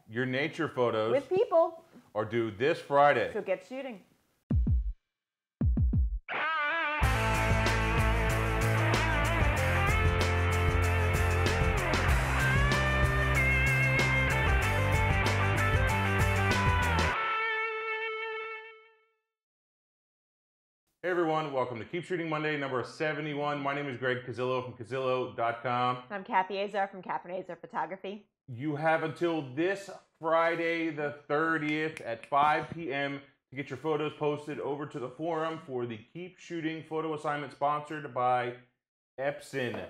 your nature photos with people are due this Friday. So get shooting. Hey everyone, welcome to Keep Shooting Monday, number 71. My name is Greg Cazillo from Cazillo.com. I'm Kathy Azar from Kathy Azar Photography. You have until this Friday the 30th at 5 p.m. to get your photos posted over to the forum for the Keep Shooting photo assignment sponsored by Epson.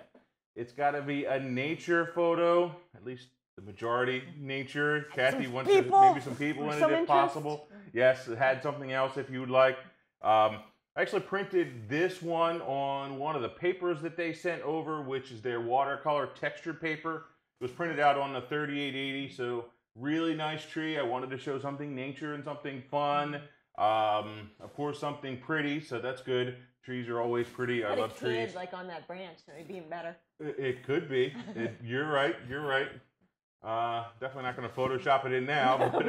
It's got to be a nature photo, at least the majority nature. Kathy wants to maybe some people in it if possible. Yes, it had something else if you would like. I actually printed this one on one of the papers that they sent over, which is their watercolor textured paper. It was printed out on the 3880, so really nice tree. I wanted to show something nature and something fun. Of course, something pretty, so that's good. Trees are always pretty. I love trees. Like on that branch, that would be even better. It could be. You're right. You're right. Definitely not going to Photoshop it in now, but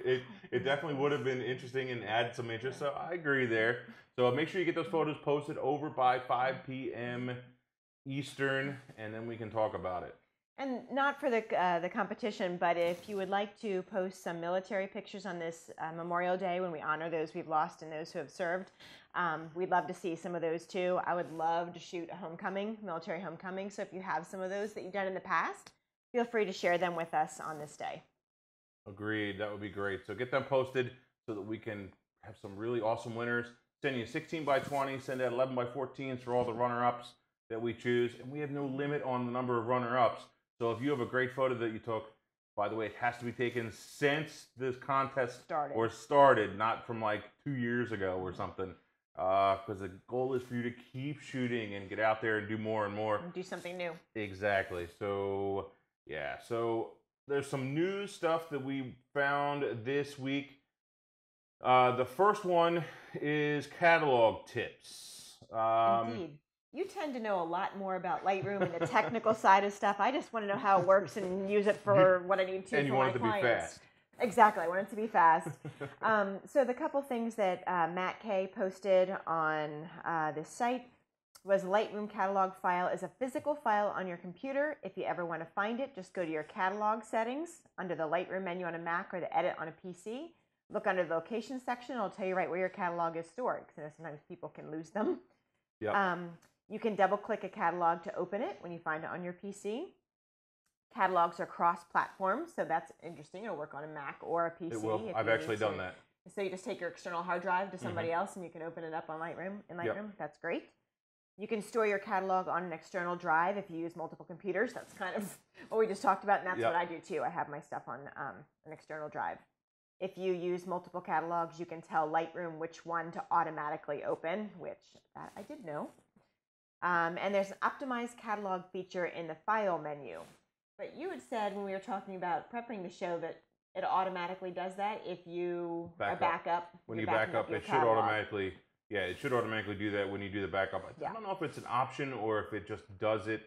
it definitely would have been interesting and add some interest. So I agree there. So make sure you get those photos posted over by 5 p.m. Eastern, and then we can talk about it. And not for the competition, but if you would like to post some military pictures on this Memorial Day when we honor those we've lost and those who have served, we'd love to see some of those too. I would love to shoot a homecoming, military homecoming. So if you have some of those that you've done in the past, feel free to share them with us on this day. Agreed. That would be great. So get them posted so that we can have some really awesome winners. Send you 16 by 20, send out 11 by 14s for all the runner-ups that we choose. And we have no limit on the number of runner-ups. So if you have a great photo that you took, by the way, it has to be taken since this contest started, not from like 2 years ago or something. Because the goal is for you to keep shooting and get out there and do more and more. And do something new. Exactly. So, yeah. So there's some new stuff that we found this week. The first one is catalog tips. Indeed. You tend to know a lot more about Lightroom and the technical side of stuff. I just want to know how it works and use it for what I need to. And you want it to be fast. Exactly. I want it to be fast. So the couple things that Matt K posted on this site was Lightroom catalog file is a physical file on your computer. If you ever want to find it, just go to your catalog settings under the Lightroom menu on a Mac or the edit on a PC. Look under the location section. It'll tell you right where your catalog is stored, because sometimes people can lose them. Yep. You can double click a catalog to open it when you find it on your PC. Catalogs are cross-platform, so that's interesting. It'll work on a Mac or a PC. It will. I've actually done that. So you just take your external hard drive to somebody else and you can open it up on Lightroom. Yep. That's great. You can store your catalog on an external drive if you use multiple computers. That's kind of what we just talked about, and that's what I do too. I have my stuff on an external drive. If you use multiple catalogs, you can tell Lightroom which one to automatically open, which that I did know. And there's an optimized catalog feature in the file menu. But you had said when we were talking about prepping the show that it automatically does that if you back up. When you back up, it should automatically, it should automatically do that when you do the backup. I don't know if it's an option or if it just does it,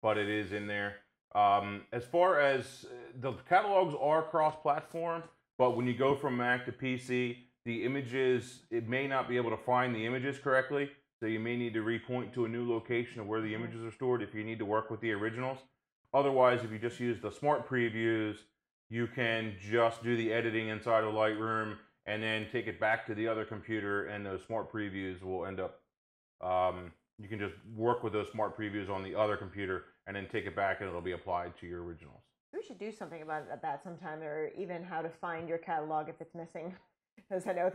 but it is in there. As far as the catalogs are cross-platform, but when you go from Mac to PC, the images, it may not be able to find the images correctly. So you may need to repoint to a new location of where the images are stored if you need to work with the originals. Otherwise, if you just use the smart previews, you can just do the editing inside of Lightroom and then take it back to the other computer, and those smart previews will end up, you can just work with those smart previews on the other computer and then take it back and it'll be applied to your originals. We should do something about that sometime, or even how to find your catalog if it's missing. Because I know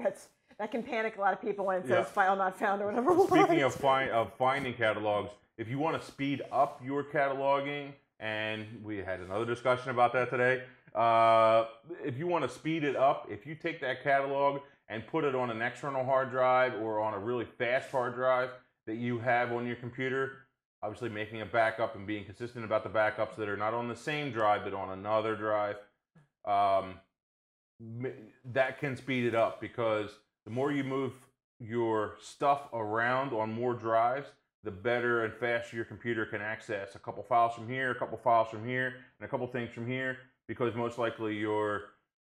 that can panic a lot of people when it says file not found or whatever. Speaking of finding catalogs, if you want to speed up your cataloging, and we had another discussion about that today, if you want to speed it up, if you take that catalog and put it on an external hard drive or on a really fast hard drive that you have on your computer, obviously making a backup and being consistent about the backups that are not on the same drive but on another drive, that can speed it up, because the more you move your stuff around on more drives, the better and faster your computer can access a couple files from here, a couple files from here, and a couple things from here, because most likely your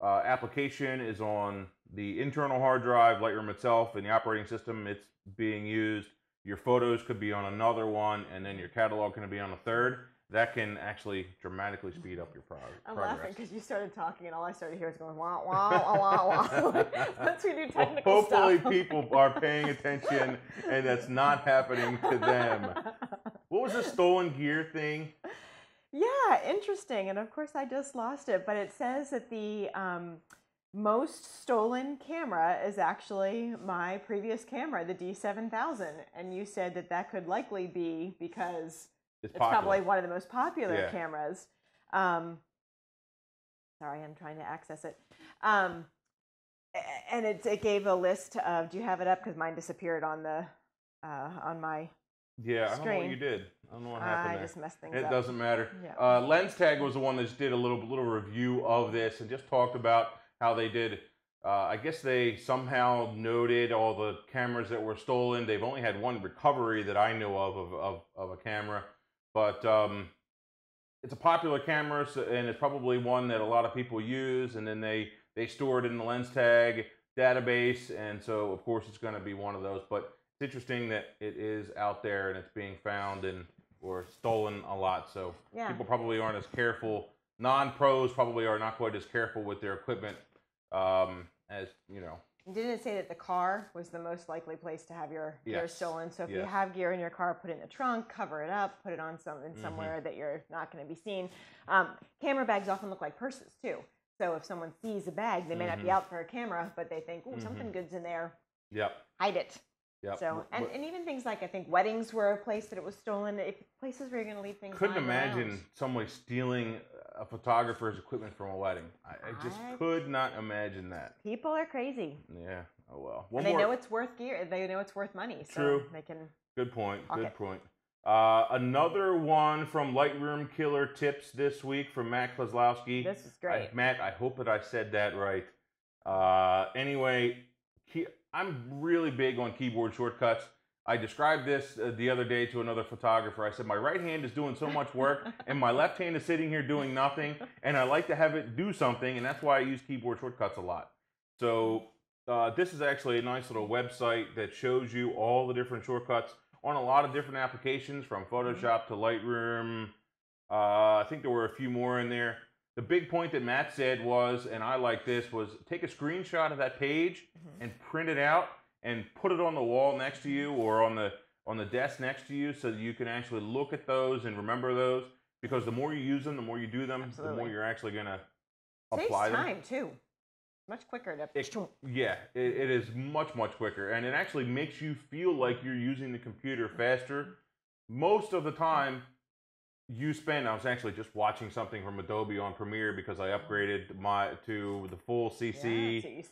application is on the internal hard drive, Lightroom itself, and the operating system it's being used. Your photos could be on another one, and then your catalog can be on a third. That can actually dramatically speed up your progress. I'm laughing because you started talking, and all I started hearing was going wah wah wah wah wah. Once we do technical stuff. Hopefully, people are paying attention, and that's not happening to them. What was the stolen gear thing? Yeah, interesting. And of course, I just lost it. But it says that the most stolen camera is actually my previous camera, the D7000. And you said that that could likely be because it's probably one of the most popular cameras. Sorry, I'm trying to access it. And it gave a list of, do you have it up? Because mine disappeared on the on my screen. I don't know what you did. I don't know what happened there. I just messed things up. It doesn't matter. Yeah. Lens Tag was the one that just did a little review of this and just talked about how they did. I guess they somehow noted all the cameras that were stolen. They've only had one recovery that I know of a camera. But it's a popular camera, and it's probably one that a lot of people use, and then they store it in the Lens Tag database, and so of course it's going to be one of those. But it's interesting that it is out there and it's being found or stolen a lot, so people probably aren't as careful. Non-pros probably are not quite as careful with their equipment as, you know. Didn't it say that the car was the most likely place to have your gear stolen? So if you have gear in your car, put it in the trunk, cover it up, put it on somewhere that you're not going to be seen. Camera bags often look like purses too. So if someone sees a bag, they may not be out for a camera, but they think, "Ooh, something good's in there." Hide it. So and even things like, I think weddings were a place that it was stolen. If places where you're going to leave things. Couldn't imagine somebody stealing a photographer's equipment from a wedding. I just could not imagine that. People are crazy. Yeah. Oh well. And they know it's worth gear. They know it's worth money. So True. They can. Good point. Good point. Another one from Lightroom Killer Tips this week from Matt Kozlowski. This is great. Matt, I hope that I said that right. Anyway, I'm really big on keyboard shortcuts. I described this the other day to another photographer. I said, my right hand is doing so much work, and my left hand is sitting here doing nothing, and I like to have it do something, and that's why I use keyboard shortcuts a lot. So this is actually a nice little website that shows you all the different shortcuts on a lot of different applications, from Photoshop to Lightroom. I think there were a few more in there. The big point that Matt said was, and I like this, was take a screenshot of that page and print it out and put it on the wall next to you or on the desk next to you, so that you can actually look at those and remember those. Because the more you use them, the more you do them, the more you're actually going to apply them. Saves time too. Much quicker to. It is much quicker, and it actually makes you feel like you're using the computer faster. Most of the time, I was actually just watching something from Adobe on Premiere because I upgraded to the full CC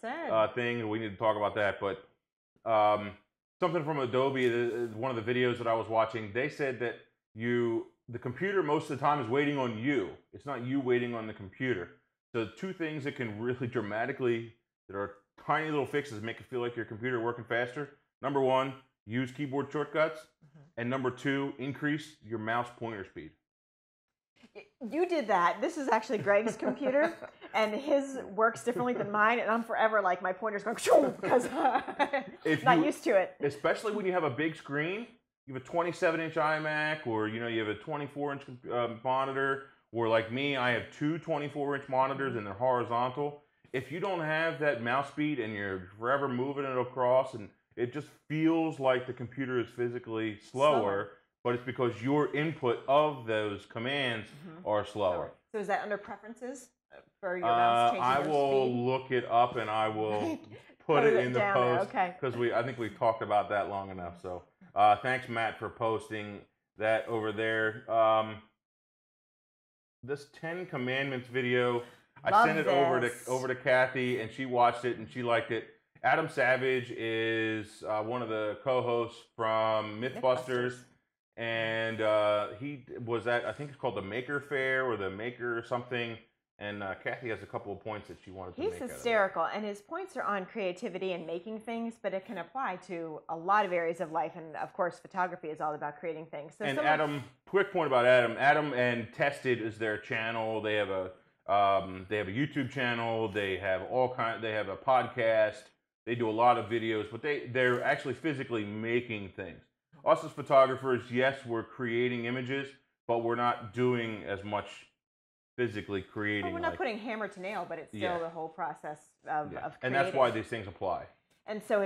thing. We need to talk about that, but something from Adobe, one of the videos that I was watching, they said that the computer most of the time is waiting on you. It's not you waiting on the computer. So two things that can really dramatically, that are tiny little fixes, make it feel like your computer working faster. Number one, use keyboard shortcuts. And number two, increase your mouse pointer speed. You did that. This is actually Greg's computer, and his works differently than mine, and I'm forever like, my pointer's going because I'm not used to it. Especially when you have a big screen, you have a 27-inch iMac, or you have a 24-inch monitor, or like me, I have two 24-inch monitors and they're horizontal. If you don't have that mouse speed and you're forever moving it across, and it just feels like the computer is physically slower. But it's because your input of those commands are slower. So is that under preferences for your mouse changing I will look it up and I will put it in the post. Because I think we've talked about that long enough. So thanks, Matt, for posting that over there. This 10 Commandments video, I sent it over to Kathy, and she watched it and she liked it. Adam Savage is one of the co-hosts from Mythbusters. And he was at, I think it's called the Maker Fair or the Maker something. And Kathy has a couple of points that she wanted to make. He's hysterical, and his points are on creativity and making things, but it can apply to a lot of areas of life. And of course, photography is all about creating things. So and Adam, quick point about Adam. Adam and Tested is their channel. They have They have a YouTube channel. They have They have a podcast. They do a lot of videos, but they're actually physically making things. Us as photographers, yes, we're creating images, but we're not doing as much physically creating. Well, we're not putting hammer to nail, but it's still the whole process of creating. And that's why these things apply. And so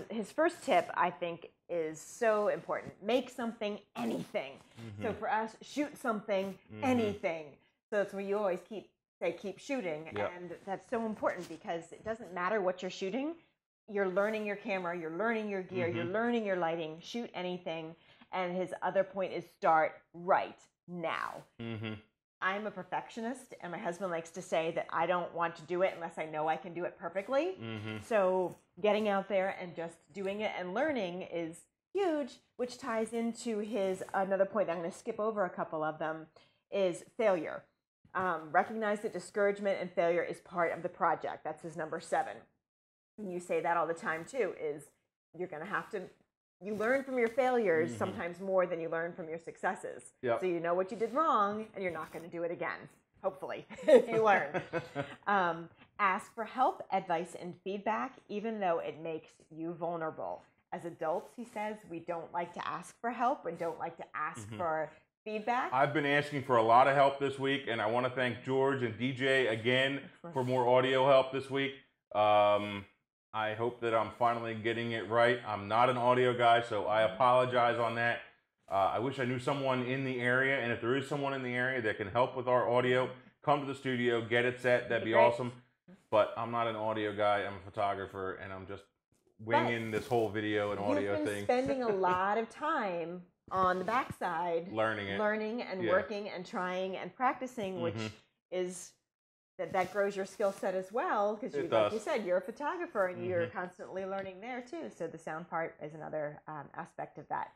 his first tip, I think, is so important. Make something, anything. So for us, shoot something, anything. So that's where you always keep shooting. And that's so important because it doesn't matter what you're shooting. You're learning your camera, you're learning your gear, you're learning your lighting, shoot anything. And his other point is start right now. I'm a perfectionist, and my husband likes to say that I don't want to do it unless I know I can do it perfectly. So getting out there and just doing it and learning is huge, which ties into his another point. I'm going to skip over a couple of them, is failure. Recognize that discouragement and failure is part of the project. That's his number 7. And you say that all the time too, is you're going to have to, you learn from your failures sometimes more than you learn from your successes. So you know what you did wrong, and you're not going to do it again, hopefully, if you learn. Ask for help, advice, and feedback, even though it makes you vulnerable. As adults, he says, we don't like to ask for help and don't like to ask for feedback. I've been asking for a lot of help this week, and I want to thank George and DJ again for more audio help this week. I hope that I'm finally getting it right. I'm not an audio guy, so I apologize on that. I wish I knew someone in the area, and if there is someone in the area that can help with our audio, come to the studio, get it set. That'd be awesome. But I'm not an audio guy. I'm a photographer, and I'm just winging this whole video and audio thing. You've been spending a lot of time on the backside, learning and working and trying and practicing, which is that grows your skill set as well, because like you said, you're a photographer and you're constantly learning there too. So the sound part is another aspect of that.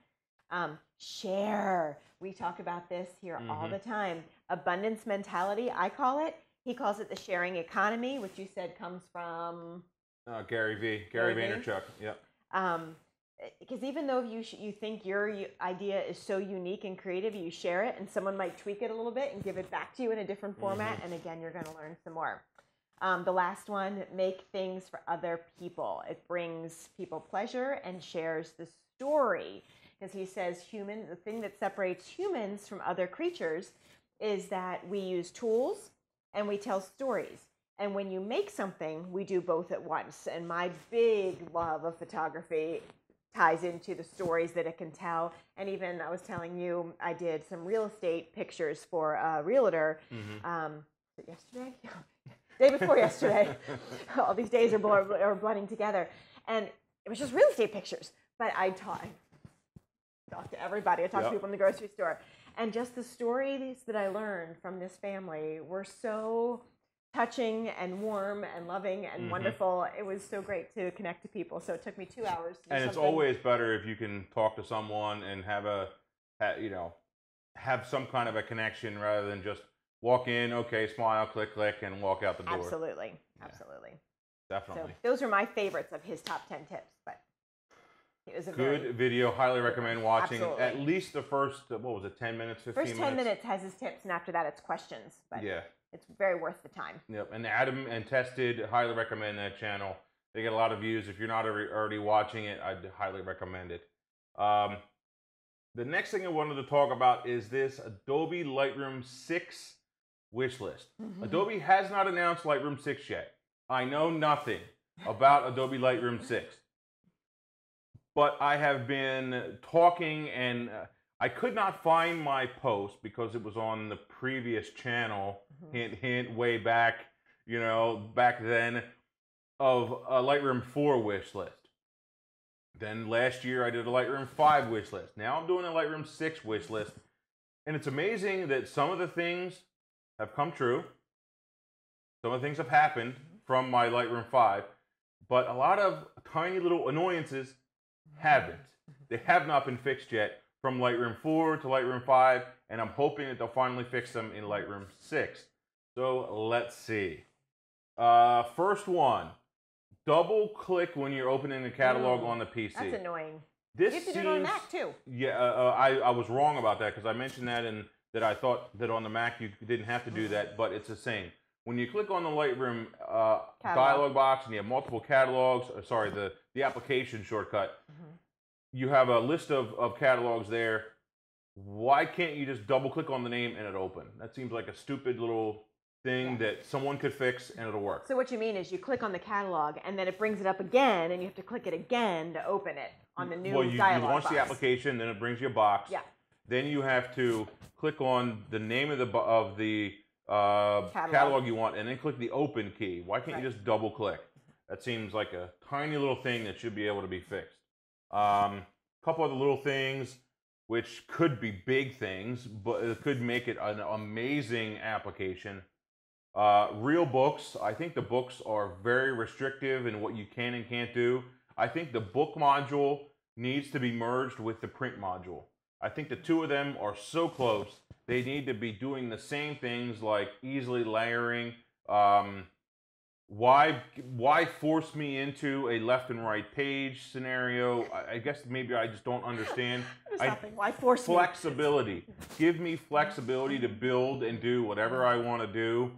Share. We talk about this here all the time. Abundance mentality, I call it. He calls it the sharing economy, which you said comes from Gary Vaynerchuk. Yep. Because even though you think your idea is so unique and creative, you share it, and someone might tweak it a little bit and give it back to you in a different format, and again, you're going to learn some more. The last one, make things for other people. It brings people pleasure and shares the story. Because he says the thing that separates humans from other creatures is that we use tools and we tell stories. And when you make something, we do both at once. And my big love of photography ties into the stories that it can tell. And even I was telling you, I did some real estate pictures for a realtor. Yesterday? Day before yesterday. All these days are blending together. And it was just real estate pictures. But I talked to everybody. I talked to people in the grocery store. And just the stories that I learned from this family were so touching and warm and loving and wonderful. It was so great to connect to people. So it took me 2 hours to do And it's always better if you can talk to someone and have some kind of a connection rather than just walk in, okay, smile, click, click, and walk out the door. Absolutely. Definitely. So those are my favorites of his top 10 tips. But it was a good video. Highly recommend watching at least the first, 10 minutes, 15 minutes? First 10 minutes has his tips, and after that it's questions. But it's very worth the time. Yep, and Adam and Tested, highly recommend that channel. They get a lot of views. If you're not already watching it, I'd highly recommend it. The next thing I wanted to talk about is this Adobe Lightroom 6 wish list. Adobe has not announced Lightroom 6 yet. I know nothing about Adobe Lightroom 6. But I have been talking, and I could not find my post because it was on the previous channel, hint, hint, way back, back then, of a Lightroom 4 wish list. Then last year I did a Lightroom 5 wish list. Now I'm doing a Lightroom 6 wish list. And it's amazing that some of the things have come true. Some of the things have happened from my Lightroom 5. But a lot of tiny little annoyances haven't. They have not been fixed yet from Lightroom 4 to Lightroom 5, and I'm hoping that they'll finally fix them in Lightroom 6. So let's see. First one, double click when you're opening the catalog on the PC. That's annoying. This you have to do it on Mac too. Yeah, I was wrong about that because I mentioned that, and that I thought that on the Mac you didn't have to do that, but it's the same. when you click on the Lightroom dialog box and you have multiple catalogs, sorry, the application shortcut, you have a list of catalogs there. Why can't you just double click on the name and it open? That seems like a stupid little thing that someone could fix and it'll work. So what you mean is you click on the catalog and then it brings it up again and you have to click it again to open it on the new dialog box. You launch the application, then it brings you a box. Yeah. Then you have to click on the name of the catalog you want and then click the open key. Why can't you just double click? That seems like a tiny little thing that should be able to be fixed. Couple other little things which could be big things, but it could make it an amazing application. Real books, I think the books are very restrictive in what you can and can't do. I think the book module needs to be merged with the print module. I think the two of them are so close, they need to be doing the same things like easily layering. Why force me into a left and right page scenario? I guess maybe I just don't understand. Why force me? Flexibility. Give me flexibility to build and do whatever I want to do.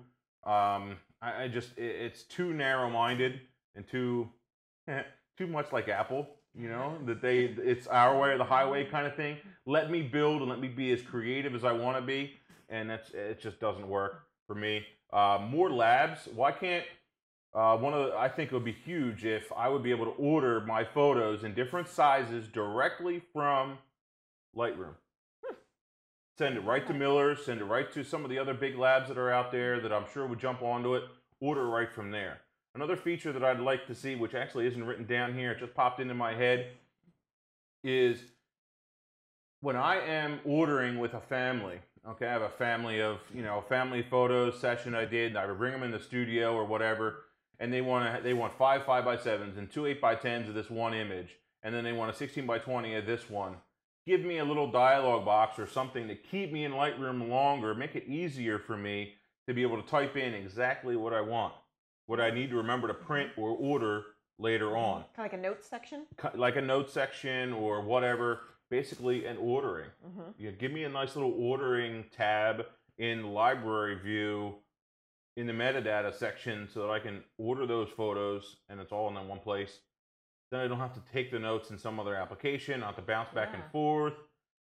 It's too narrow-minded and too much like Apple, you know, that it's our way or the highway kind of thing. Let me build and let me be as creative as I want to be, and it just doesn't work for me. More labs. Why can't I think it would be huge if I would be able to order my photos in different sizes directly from Lightroom. Send it right to Miller's, send it right to some of the other big labs that are out there that I'm sure would jump onto it, order right from there. Another feature that I'd like to see, which actually isn't written down here, it just popped into my head, is when I am ordering with a family, okay, I have a family of, family photo session I did, and I would bring them in the studio or whatever, and they want 5 5x7s and 2 8x10s of this one image, and then they want a 16x20 of this one. Give me a little dialog box or something to keep me in Lightroom longer, make it easier for me to be able to type in exactly what I want, what I need to remember to print or order later on. Kind of like a notes section? Like a notes section or whatever, basically an ordering. Give me a nice little ordering tab in the library view in the metadata section so that I can order those photos and it's all in that one place. Then I don't have to take the notes in some other application, not to bounce back and forth.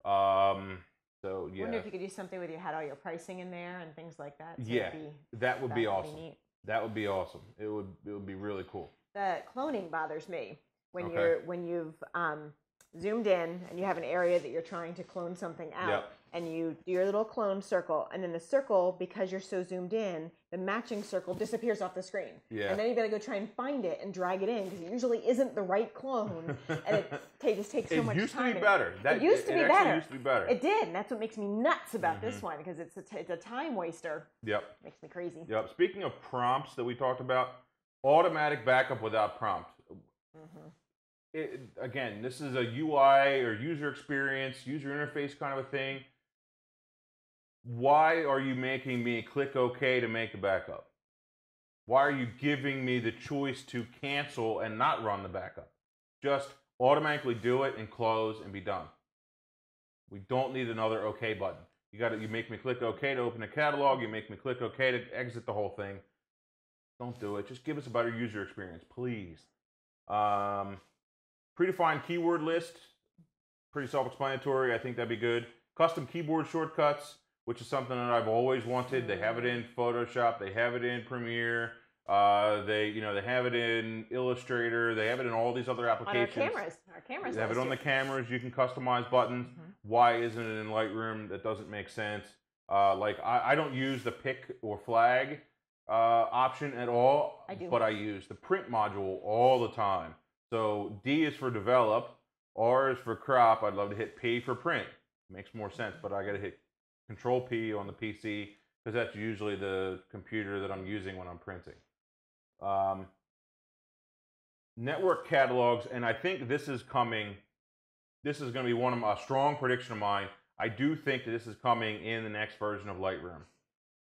So yeah. I wonder if you could do something with you had all your pricing in there and things like that. So that would be awesome. That would be awesome. It would be really cool. The cloning bothers me when you've zoomed in and you have an area that you're trying to clone something out, and you do your little clone circle, and then the circle, because you're so zoomed in, the matching circle disappears off the screen. And then you got to go try and find it and drag it in because it usually isn't the right clone, and it just takes so much time. It used to be better. It used to be better. It did, and that's what makes me nuts about this one because it's a time waster. Makes me crazy. Speaking of prompts that we talked about, automatic backup without prompt. Again, this is a UI or user experience, user interface kind of a thing. Why are you making me click OK to make the backup? Why are you giving me the choice to cancel and not run the backup? Just automatically do it and close and be done. We don't need another OK button. You make me click OK to open a catalog. You make me click OK to exit the whole thing. Don't do it. Just give us a better user experience, please. Predefined keyword list, pretty self-explanatory. I think that'd be good. Custom keyboard shortcuts, which is something that I've always wanted. They have it in Photoshop. They have it in Premiere. They have it in Illustrator. They have it in all these other applications. On our cameras. They have it on the cameras. You can customize buttons. Why isn't it in Lightroom? That doesn't make sense. I don't use the pick or flag option at all. I do. But I use the print module all the time. So D is for develop, R is for crop. I'd love to hit P for print. Makes more sense, but I got to hit Control P on the PC because that's usually the computer that I'm using when I'm printing. Network catalogs, and I think this is coming. This is going to be a strong prediction of mine. I do think that this is coming in the next version of Lightroom.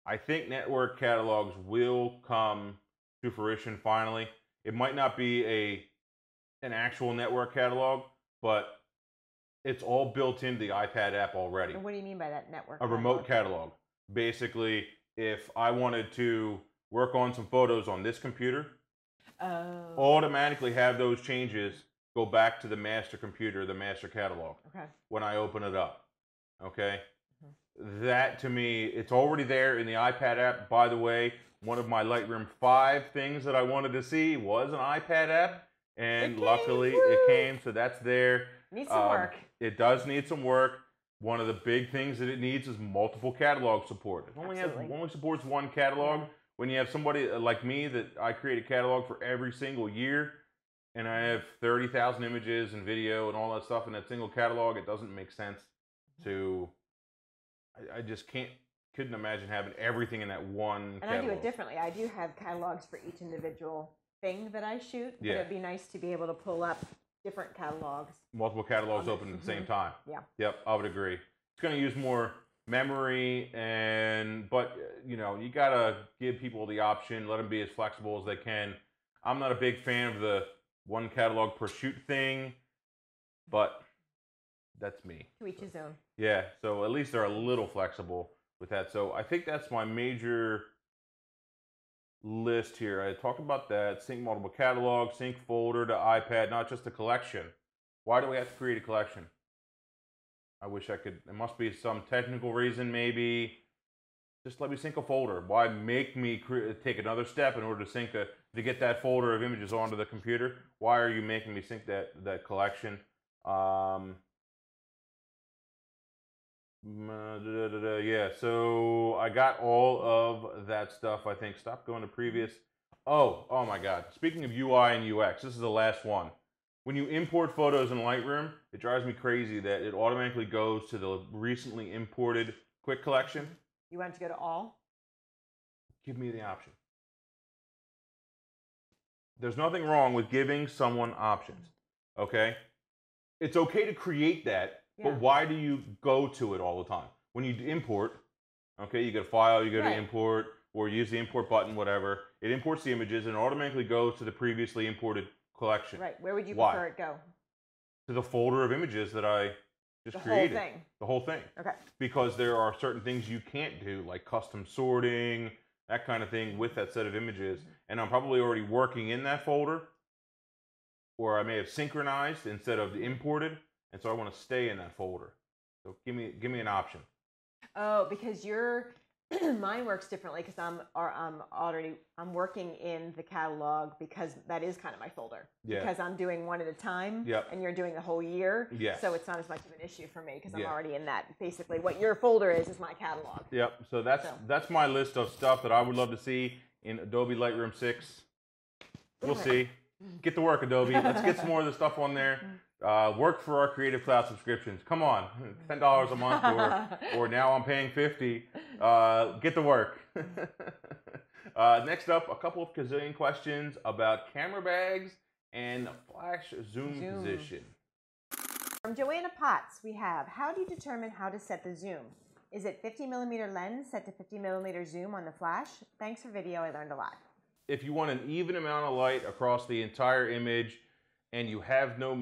I think network catalogs will come to fruition finally. It might not be an actual network catalog, but it's all built into the iPad app already. And what do you mean by that network? A remote catalog. Basically, if I wanted to work on some photos on this computer, Oh. automatically have those changes go back to the master computer, the master catalog, Okay. when I open it up. Okay? Mm-hmm. That to me, it's already there in the iPad app. By the way, one of my Lightroom 5 things that I wanted to see was an iPad app, and luckily it came, so that's there. Needs some work. It does need some work. One of the big things that it needs is multiple catalog support. It only supports one catalog. Yeah. When you have somebody like me that I create a catalog for every single year, and I have 30,000 images and video and all that stuff in that single catalog, it doesn't make sense to. I just couldn't imagine having everything in that one catalog. And I do it differently. I do have catalogs for each individual thing that I shoot. But it'd be nice to be able to pull up different catalogs. Multiple catalogs open at the same time. Yeah. Yep, I would agree. It's going to use more memory, but you know, you got to give people the option, let them be as flexible as they can. I'm not a big fan of the one catalog per shoot thing, but that's me. To each his own. Yeah, so at least they're a little flexible with that. So I think that's my major list here. I talked about that. Sync multiple catalogs, sync folder to iPad, not just a collection. Why do we have to create a collection? I wish I could. There must be some technical reason, maybe. Just let me sync a folder. Why make me take another step in order to sync to get that folder of images onto the computer? Why are you making me sync that collection? Yeah, so I got all of that stuff, I think. Stop going to previous. Oh my God. Speaking of UI and UX, this is the last one. When you import photos in Lightroom, it drives me crazy that it automatically goes to the recently imported quick collection. You want it to go to all? Give me the option. There's nothing wrong with giving someone options, okay? It's okay to create that. Yeah. But why do you go to it all the time? When you import, okay, you go to File, you go to Import, or use the Import button, whatever. It imports the images and automatically goes to the previously imported collection. Right. Where would you prefer it go? To the folder of images that I just created. The whole thing? The whole thing. Okay. Because there are certain things you can't do, like custom sorting, that kind of thing with that set of images. And I'm probably already working in that folder, or I may have synchronized instead of imported. And so I want to stay in that folder. So give me an option. Oh, because mine works differently because I'm working in the catalog because that is kind of my folder. Yeah. Because I'm doing one at a time. Yep. And you're doing the whole year. Yeah. So it's not as much of an issue for me because I'm already in that. Basically, what your folder is my catalog. Yep. So that's my list of stuff that I would love to see in Adobe Lightroom 6. We'll see. Get to work, Adobe. Let's get some more of the stuff on there. Work for our Creative Cloud subscriptions. Come on, $10 a month, or now I'm paying $50. Get to work. Next up, a couple of Cazillion questions about camera bags and flash zoom position. From Joanna Potts, we have: how do you determine how to set the zoom? Is it 50mm lens set to 50mm zoom on the flash? Thanks for video. I learned a lot. If you want an even amount of light across the entire image, and you have no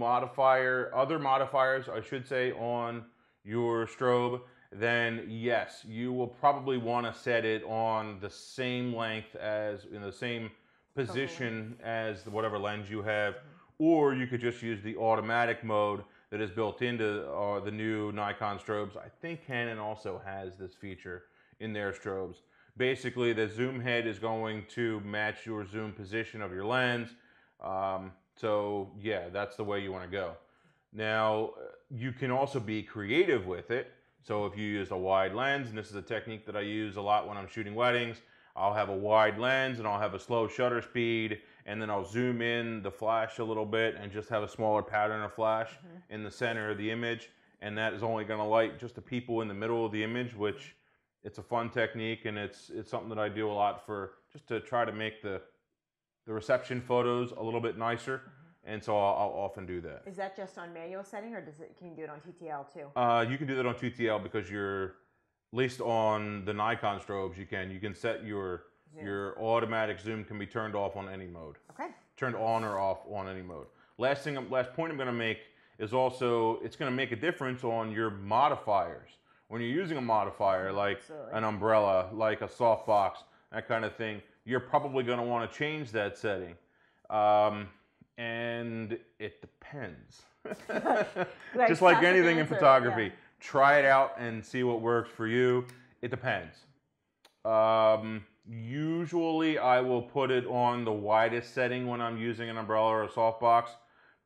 other modifiers, I should say, on your strobe, then yes, you will probably want to set it on the same length in the same position as whatever lens you have, or you could just use the automatic mode that is built into the new Nikon strobes. I think Canon also has this feature in their strobes. Basically, the zoom head is going to match your zoom position of your lens. So yeah, that's the way you want to go. Now, you can also be creative with it. So if you use a wide lens, and this is a technique that I use a lot when I'm shooting weddings, I'll have a wide lens and I'll have a slow shutter speed, and then I'll zoom in the flash a little bit and just have a smaller pattern of flash in the center of the image. And that is only going to light just the people in the middle of the image, which it's a fun technique, and it's something that I do a lot just to try to make the reception photos a little bit nicer, and so I'll often do that. Is that just on manual setting, or can you do it on TTL too? You can do that on TTL because at least on the Nikon strobes, you can set your automatic zoom can be turned off on any mode. Okay. Turned on or off on any mode. Last point I'm going to make is also it's going to make a difference on your modifiers. when you're using a modifier like Absolutely. an umbrella, like a softbox, that kind of thing, you're probably going to want to change that setting. And it depends. Just like anything in photography. Yeah. Try it out and see what works for you. It depends. Usually I will put it on the widest setting when I'm using an umbrella or a softbox.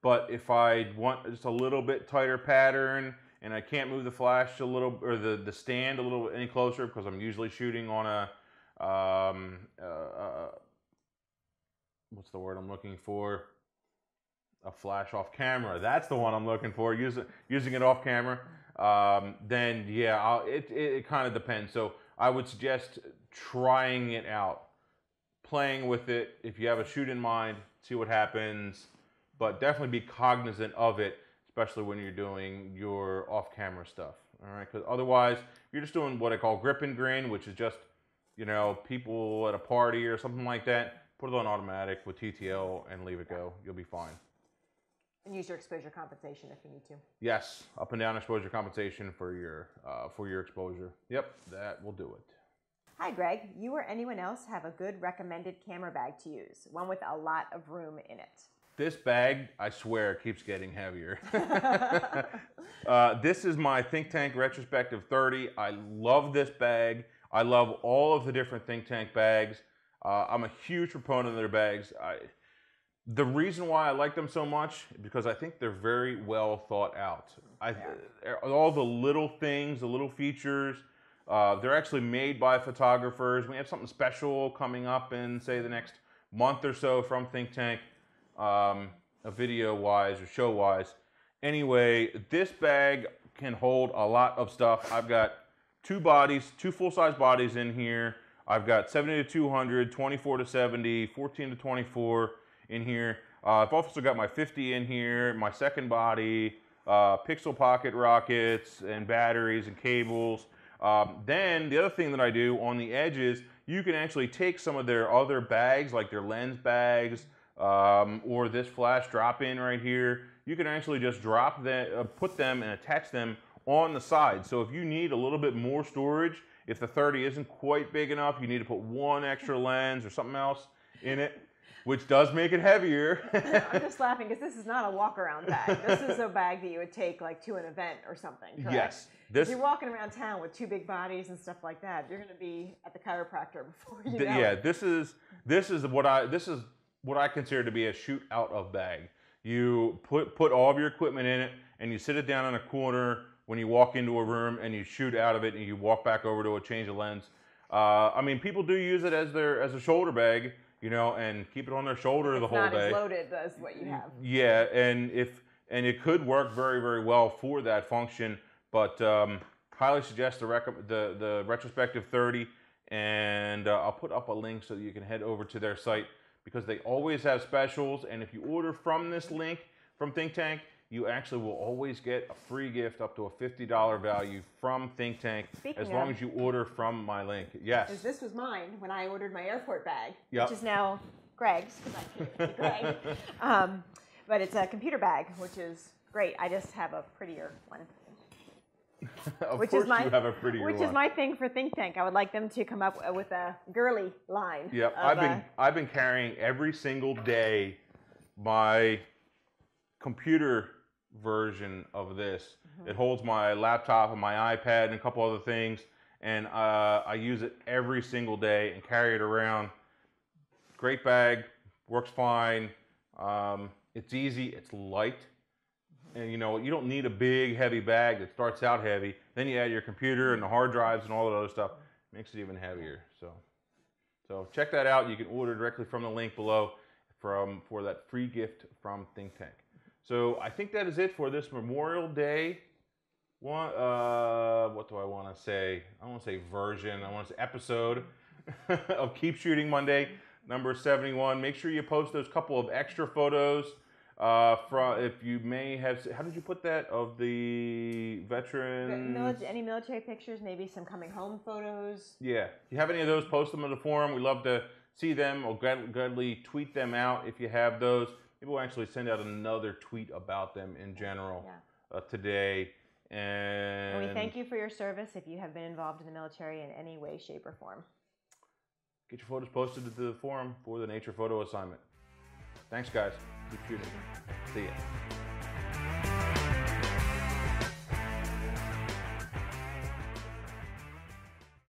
But if I want just a little bit tighter pattern and I can't move the flash a little, or the stand a little any closer, because I'm usually shooting on a, what's the word I'm looking for? A flash off camera. That's the one I'm looking for. Using it off camera. Then yeah, it kind of depends. So I would suggest trying it out, playing with it. If you have a shoot in mind, see what happens. But definitely be cognizant of it, especially when you're doing your off-camera stuff. All right, because otherwise you're just doing what I call grip and grin, which is just, you know, people at a party or something like that. Put it on automatic with TTL and leave it go. You'll be fine. And use your exposure compensation if you need to. Yes, up and down exposure compensation for your exposure. Yep, that will do it. Hi Greg, you or anyone else have a good recommended camera bag to use? One with a lot of room in it. This bag, I swear, keeps getting heavier. This is my ThinkTank Retrospective 30. I love this bag. I love all of the different ThinkTank bags. I'm a huge proponent of their bags. The reason why I like them so much is because I think they're very well thought out. All the little things, the little features, they're actually made by photographers. We have something special coming up in, say, the next month or so from ThinkTank, video-wise or show-wise. Anyway, this bag can hold a lot of stuff. I've got two full-size bodies in here. I've got 70 to 200, 24 to 70, 14 to 24 in here. I've also got my 50 in here, my second body, pixel pocket rockets and batteries and cables. Then the other thing that I do on the edges, you can actually take some of their other bags, like their lens bags, or this flash drop-in right here. You can actually just put them and attach them on the side. So if you need a little bit more storage, if the 30 isn't quite big enough, you need to put one extra lens or something else in it, which does make it heavier. I'm just laughing because this is not a walk-around bag. This is a bag that you would take like to an event or something, correct? Yes. If you're walking around town with two big bodies and stuff like that, you're going to be at the chiropractor before you know yeah, it. this is what I consider to be a shoot out of bag. You put all of your equipment in it and you sit it down in a corner when you walk into a room and you shoot out of it and you walk back over to a change of lens. I mean, people do use it as a shoulder bag, you know, and keep it on their shoulder the whole day. It's not as loaded as what you have. Yeah, and it could work very, very well for that function, but highly suggest the Retrospective 30, and I'll put up a link so that you can head over to their site, because they always have specials, and if you order from this link from ThinkTank, you actually will always get a free gift up to a $50 value from ThinkTank, as long as you order from my link. Yes. Because this was mine when I ordered my airport bag, Yep. which is now Greg's, because I gave it to Greg. But it's a computer bag, which is great. I just have a prettier one. Of course you have a prettier one. Which is my thing for ThinkTank. I would like them to come up with a girly line. Yep, I've been carrying every single day my computer version of this. It holds my laptop and my iPad and a couple other things, and I use it every single day and carry it around. Great bag, works fine. It's easy, it's light. And you know, you don't need a big heavy bag that starts out heavy. Then you add your computer and the hard drives and all that other stuff. Makes it even heavier. So check that out. You can order directly from the link below for that free gift from ThinkTank. So I think that is it for this Memorial Day. What do I want to say? I want to say version. I want to say episode of Keep Shooting Monday, number 71. Make sure you post those couple of extra photos. If you may have, how did you put that, of the veterans? Any military pictures, maybe some coming home photos. Yeah, if you have any of those, post them in the forum. We love to see them, or gladly tweet them out if you have those. Maybe we'll actually send out another tweet about them in general today. And we thank you for your service if you have been involved in the military in any way, shape, or form. Get your photos posted to the forum for the nature photo assignment. Thanks, guys. Keep shooting. See ya.